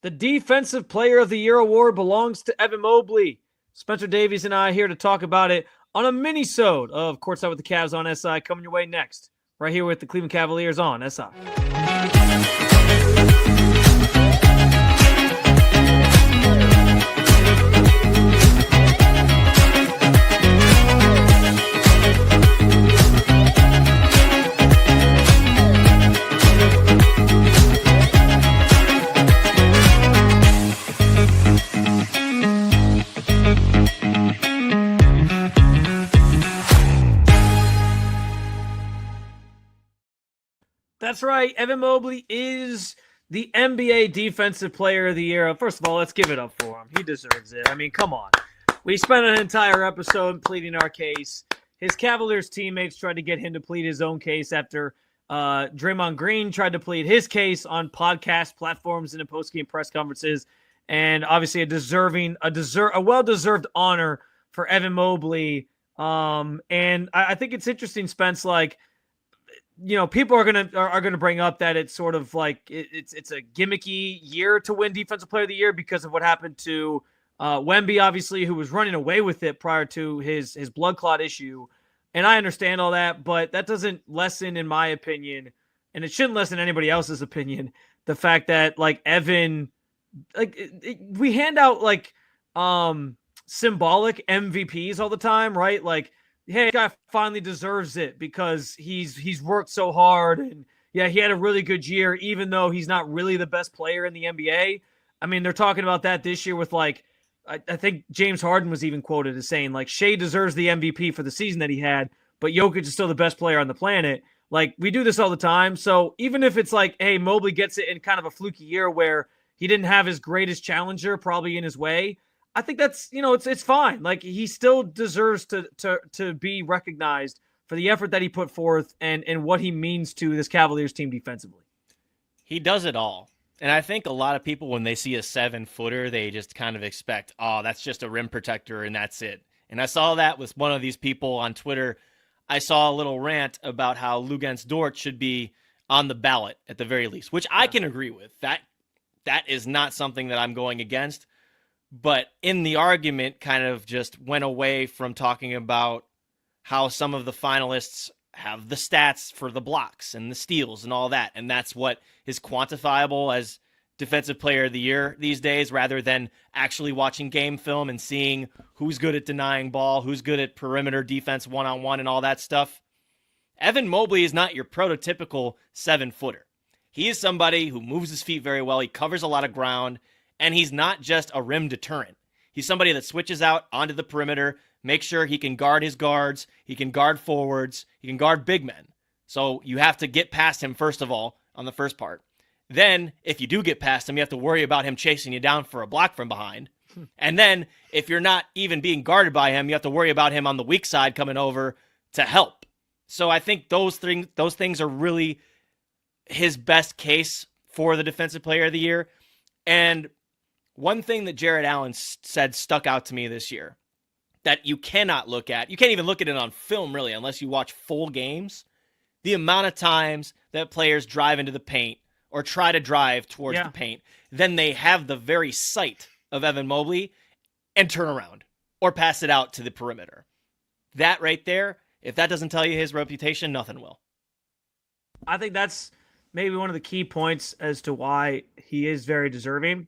The Defensive Player of the Year award belongs to Evan Mobley. Spencer Davies and I here to talk about it on a mini-sode of Courtside with the Cavs on SI, coming your way next, right here with the Cleveland Cavaliers on SI. That's right. Evan Mobley is the NBA Defensive Player of the Year. First of all, let's give it up for him. He deserves it. I mean, come on. We spent an entire episode pleading our case. His Cavaliers teammates tried to get him to plead his own case after Draymond Green tried to plead his case on podcast platforms and in post-game press conferences. And obviously a well-deserved honor for Evan Mobley. And I think it's interesting, Spence, like, you know, people are gonna bring up that it's sort of like it's a gimmicky year to win Defensive Player of the Year because of what happened to Wemby, obviously, who was running away with it prior to his blood clot issue. And I understand all that, but that doesn't lessen, in my opinion, and it shouldn't lessen anybody else's opinion, the fact that, like, Evan, like, we hand out like symbolic MVPs all the time, right? Like, hey, guy finally deserves it because he's worked so hard, and yeah, he had a really good year, even though he's not really the best player in the NBA. I mean, they're talking about that this year with, like, I think James Harden was even quoted as saying, like, Shea deserves the MVP for the season that he had, but Jokic is still the best player on the planet. Like, we do this all the time. So even if it's like, hey, Mobley gets it in kind of a fluky year where he didn't have his greatest challenger probably in his way, I think that's, you know, it's fine. Like, he still deserves to be recognized for the effort that he put forth and what he means to this Cavaliers team defensively. He does it all. And I think a lot of people, when they see a 7-footer, they just kind of expect, oh, that's just a rim protector and that's it. And I saw that with one of these people on Twitter. I saw a little rant about how Luguentz Dort should be on the ballot at the very least, which I can agree with. That is not something that I'm going against. But in the argument, kind of just went away from talking about how some of the finalists have the stats for the blocks and the steals and all that. And that's what is quantifiable as Defensive Player of the Year these days, rather than actually watching game film and seeing who's good at denying ball, who's good at perimeter defense one-on-one and all that stuff. Evan Mobley is not your prototypical 7-footer. He is somebody who moves his feet very well. He covers a lot of ground. And he's not just a rim deterrent. He's somebody that switches out onto the perimeter, makes sure he can guard his guards, he can guard forwards, he can guard big men. So you have to get past him, first of all, on the first part. Then, if you do get past him, you have to worry about him chasing you down for a block from behind. And then, if you're not even being guarded by him, you have to worry about him on the weak side coming over to help. So I think those things are really his best case for the Defensive Player of the Year. And one thing that Jared Allen said stuck out to me this year that you cannot look at. You can't even look at it on film, really, unless you watch full games. The amount of times that players drive into the paint or try to drive towards the paint, then they have the very sight of Evan Mobley and turn around or pass it out to the perimeter. That right there, if that doesn't tell you his reputation, nothing will. I think that's maybe one of the key points as to why he is very deserving.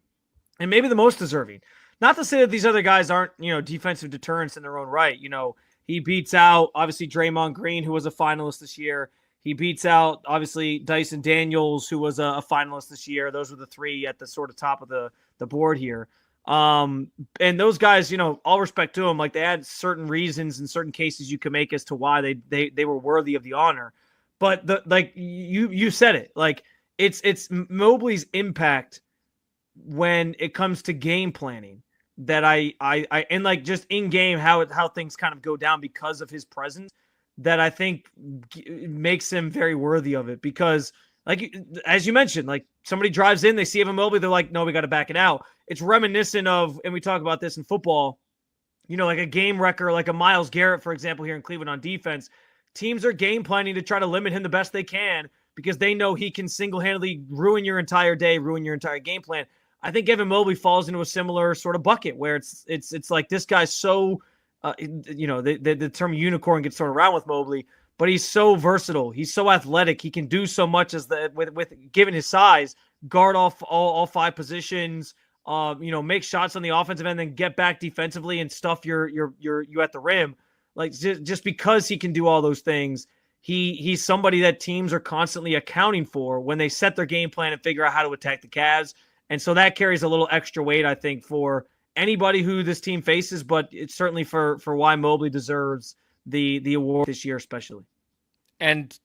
And maybe the most deserving. Not to say that these other guys aren't, you know, defensive deterrents in their own right. You know, he beats out, obviously, Draymond Green, who was a finalist this year. He beats out, obviously, Dyson Daniels, who was a finalist this year. Those were the three at the sort of top of the board here. And those guys, you know, all respect to them, like, they had certain reasons and certain cases you could make as to why they were worthy of the honor. But you said it, like, it's Mobley's impact when it comes to game planning that I and, like, just in game, how things kind of go down because of his presence, that I think makes him very worthy of it. Because, like, as you mentioned, like, somebody drives in, they see Evan Mobley, they're like, no, we got to back it out. It's reminiscent of, and we talk about this in football, you know, like a game wrecker, like a Myles Garrett, for example, here in Cleveland on defense. Teams are game planning to try to limit him the best they can because they know he can single-handedly ruin your entire day, ruin your entire game plan. I think Evan Mobley falls into a similar sort of bucket where it's like this guy's so, the term unicorn gets thrown around with Mobley, but he's so versatile. He's so athletic. He can do so much with given his size, guard off all 5 positions, make shots on the offensive end, then get back defensively and stuff you at the rim. Like just because he can do all those things, he's somebody that teams are constantly accounting for when they set their game plan and figure out how to attack the Cavs. And so that carries a little extra weight, I think, for anybody who this team faces, but it's certainly for why Mobley deserves the award this year, especially. And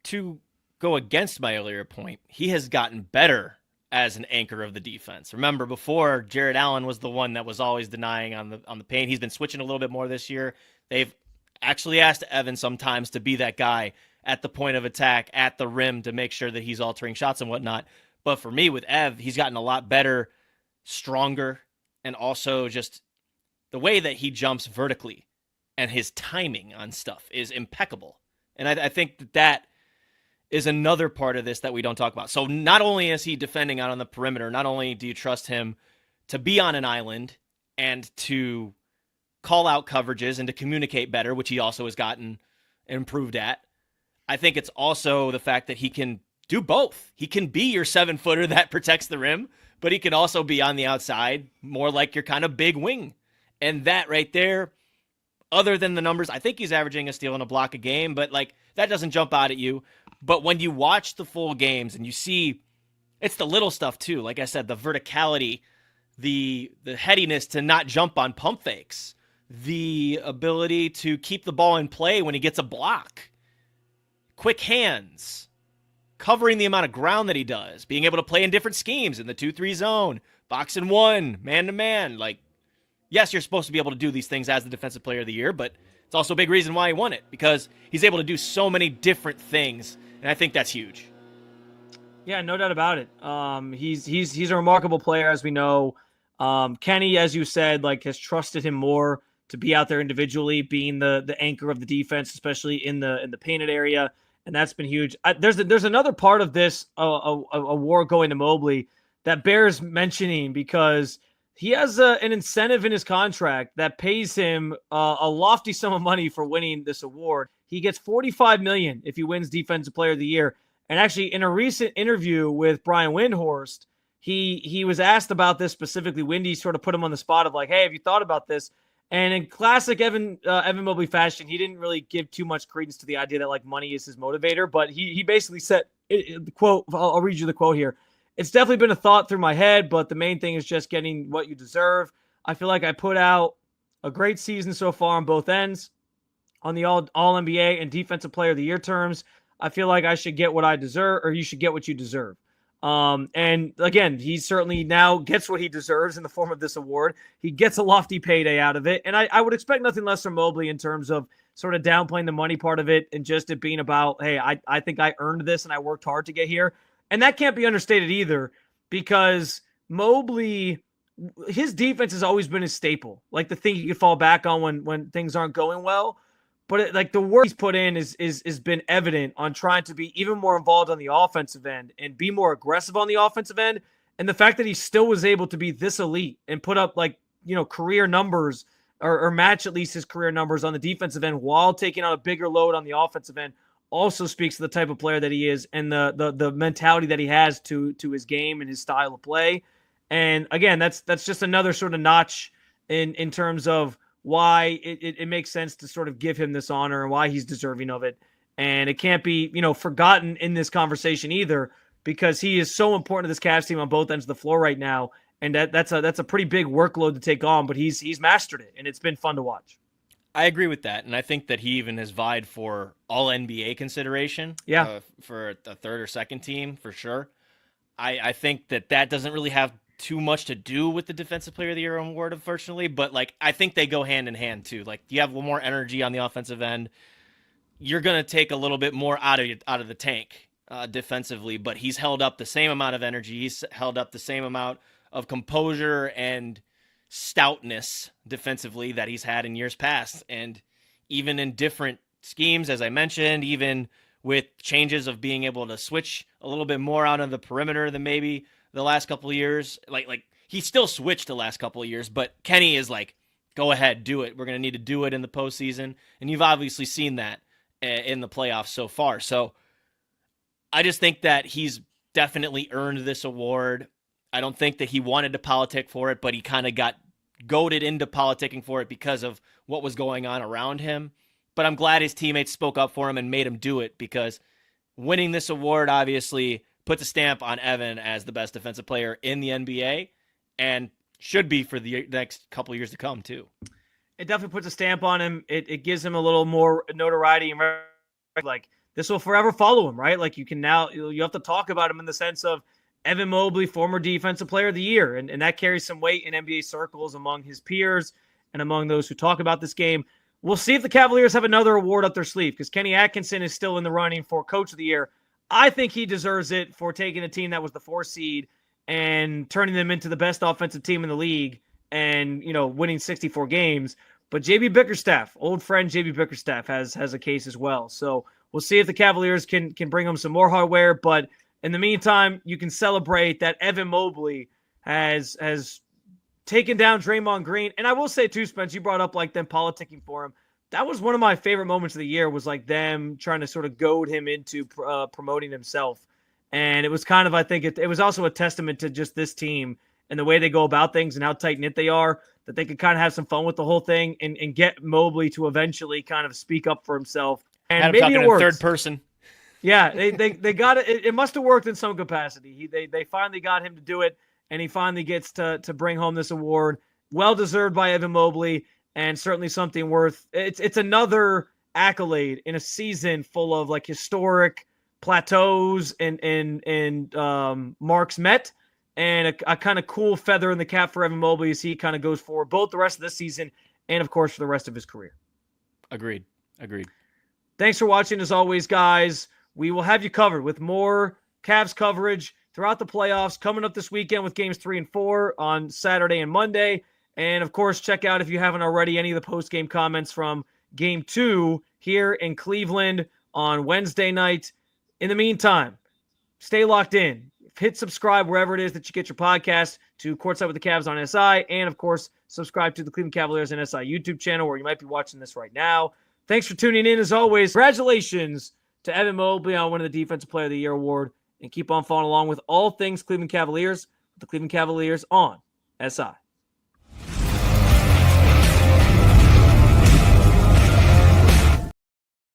to go against my earlier point, he has gotten better as an anchor of the defense. Remember, before, Jared Allen was the one that was always denying on the paint. He's been switching a little bit more this year. They've actually asked Evan sometimes to be that guy at the point of attack, at the rim, to make sure that he's altering shots and whatnot. But for me, with Ev, he's gotten a lot better, stronger, and also just the way that he jumps vertically and his timing on stuff is impeccable. And I think that is another part of this that we don't talk about. So not only is he defending out on the perimeter, not only do you trust him to be on an island and to call out coverages and to communicate better, which he also has gotten improved at, I think it's also the fact that he can do both. He can be your 7-footer that protects the rim, but he can also be on the outside, more like your kind of big wing. And that right there, other than the numbers, I think he's averaging a steal and a block a game, but like that doesn't jump out at you. But when you watch the full games and you see, it's the little stuff too. Like I said, the verticality, the headiness to not jump on pump fakes, the ability to keep the ball in play when he gets a block, quick hands, covering the amount of ground that he does, being able to play in different schemes in the 2-3 zone, box and one, man to man. Like, yes, you're supposed to be able to do these things as the defensive player of the year, but it's also a big reason why he won it, because he's able to do so many different things, and I think that's huge. Yeah, no doubt about it. He's a remarkable player, as we know. Kenny, as you said, like has trusted him more to be out there individually, being the anchor of the defense, especially in the painted area, and that's been huge. There's another part of this award going to Mobley that bears mentioning, because he has an incentive in his contract that pays him a lofty sum of money for winning this award. He gets $45 million if he wins Defensive Player of the Year. And actually, in a recent interview with Brian Windhorst, he was asked about this specifically. Windy sort of put him on the spot of like, hey, have you thought about this? And in classic Evan Mobley fashion, he didn't really give too much credence to the idea that like money is his motivator. But he basically said, quote, I'll read you the quote here. It's definitely been a thought through my head, but the main thing is just getting what you deserve. I feel like I put out a great season so far on both ends, on the all NBA and Defensive Player of the Year terms. I feel like I should get what I deserve, or you should get what you deserve. And again, he certainly now gets what he deserves in the form of this award. He gets a lofty payday out of it. And I would expect nothing less from Mobley in terms of sort of downplaying the money part of it and just it being about, hey, I think I earned this and I worked hard to get here. And that can't be understated either, because Mobley, his defense has always been his staple, like the thing you can fall back on when things aren't going well. But like the work he's put in is been evident on trying to be even more involved on the offensive end and be more aggressive on the offensive end. And the fact that he still was able to be this elite and put up like, career numbers or match at least his career numbers on the defensive end while taking on a bigger load on the offensive end also speaks to the type of player that he is and the mentality that he has to his game and his style of play. And again, that's just another sort of notch in terms of why it makes sense to sort of give him this honor and why he's deserving of it. And it can't be, forgotten in this conversation either, because he is so important to this Cavs team on both ends of the floor right now. And that's a pretty big workload to take on, but he's mastered it, and it's been fun to watch. I agree with that, and I think that he even has vied for all NBA consideration. Yeah, for a third or second team for sure. I think that doesn't really have too much to do with the Defensive Player of the Year award, unfortunately, but like I think they go hand in hand too. Like you have a little more energy on the offensive end, you're gonna take a little bit more out of the tank defensively, but he's held up the same amount of energy. He's held up the same amount of composure and stoutness defensively that he's had in years past. And even in different schemes, as I mentioned, even with changes of being able to switch a little bit more out on the perimeter than maybe the last couple of years. Like he still switched the last couple of years, but Kenny is like, go ahead, do it. We're going to need to do it in the postseason. And you've obviously seen that in the playoffs so far. So I just think that he's definitely earned this award. I don't think that he wanted to politic for it, but he kind of got goaded into politicking for it because of what was going on around him. But I'm glad his teammates spoke up for him and made him do it, because winning this award obviously puts a stamp on Evan as the best defensive player in the NBA, and should be for the next couple of years to come too. It definitely puts a stamp on him. It gives him a little more notoriety, and like this will forever follow him, right? Like you have to talk about him in the sense of Evan Mobley, former defensive player of the year, and that carries some weight in NBA circles among his peers and among those who talk about this game. We'll see if the Cavaliers have another award up their sleeve, because Kenny Atkinson is still in the running for Coach of the Year. I think he deserves it for taking a team that was the 4 seed and turning them into the best offensive team in the league and, winning 64 games. But JB Bickerstaff, old friend JB Bickerstaff, has a case as well. So we'll see if the Cavaliers can bring him some more hardware. But in the meantime, you can celebrate that Evan Mobley has taken down Draymond Green. And I will say too, Spence, you brought up like them politicking for him. That was one of my favorite moments of the year, was like them trying to sort of goad him into promoting himself. And it was kind of, I think it was also a testament to just this team and the way they go about things and how tight-knit they are, that they could kind of have some fun with the whole thing and get Mobley to eventually kind of speak up for himself. And had him maybe talking it worked. in third person. Yeah, they got it. It must have worked in some capacity. They finally got him to do it, and he finally gets to bring home this award. Well-deserved by Evan Mobley, and certainly something worth. It's another accolade in a season full of like historic plateaus and marks met, and a kind of cool feather in the cap for Evan Mobley as he kind of goes forward both the rest of this season and, of course, for the rest of his career. Agreed. Thanks for watching, as always, guys. We will have you covered with more Cavs coverage throughout the playoffs coming up this weekend with games 3 and 4 on Saturday and Monday. And, of course, check out, if you haven't already, any of the post-game comments from Game 2 here in Cleveland on Wednesday night. In the meantime, stay locked in. Hit subscribe wherever it is that you get your podcast to Courtside with the Cavs on SI. And, of course, subscribe to the Cleveland Cavaliers and SI YouTube channel, where you might be watching this right now. Thanks for tuning in, as always. Congratulations to Evan Mobley on winning the Defensive Player of the Year award. And keep on following along with all things Cleveland Cavaliers with the Cleveland Cavaliers on SI.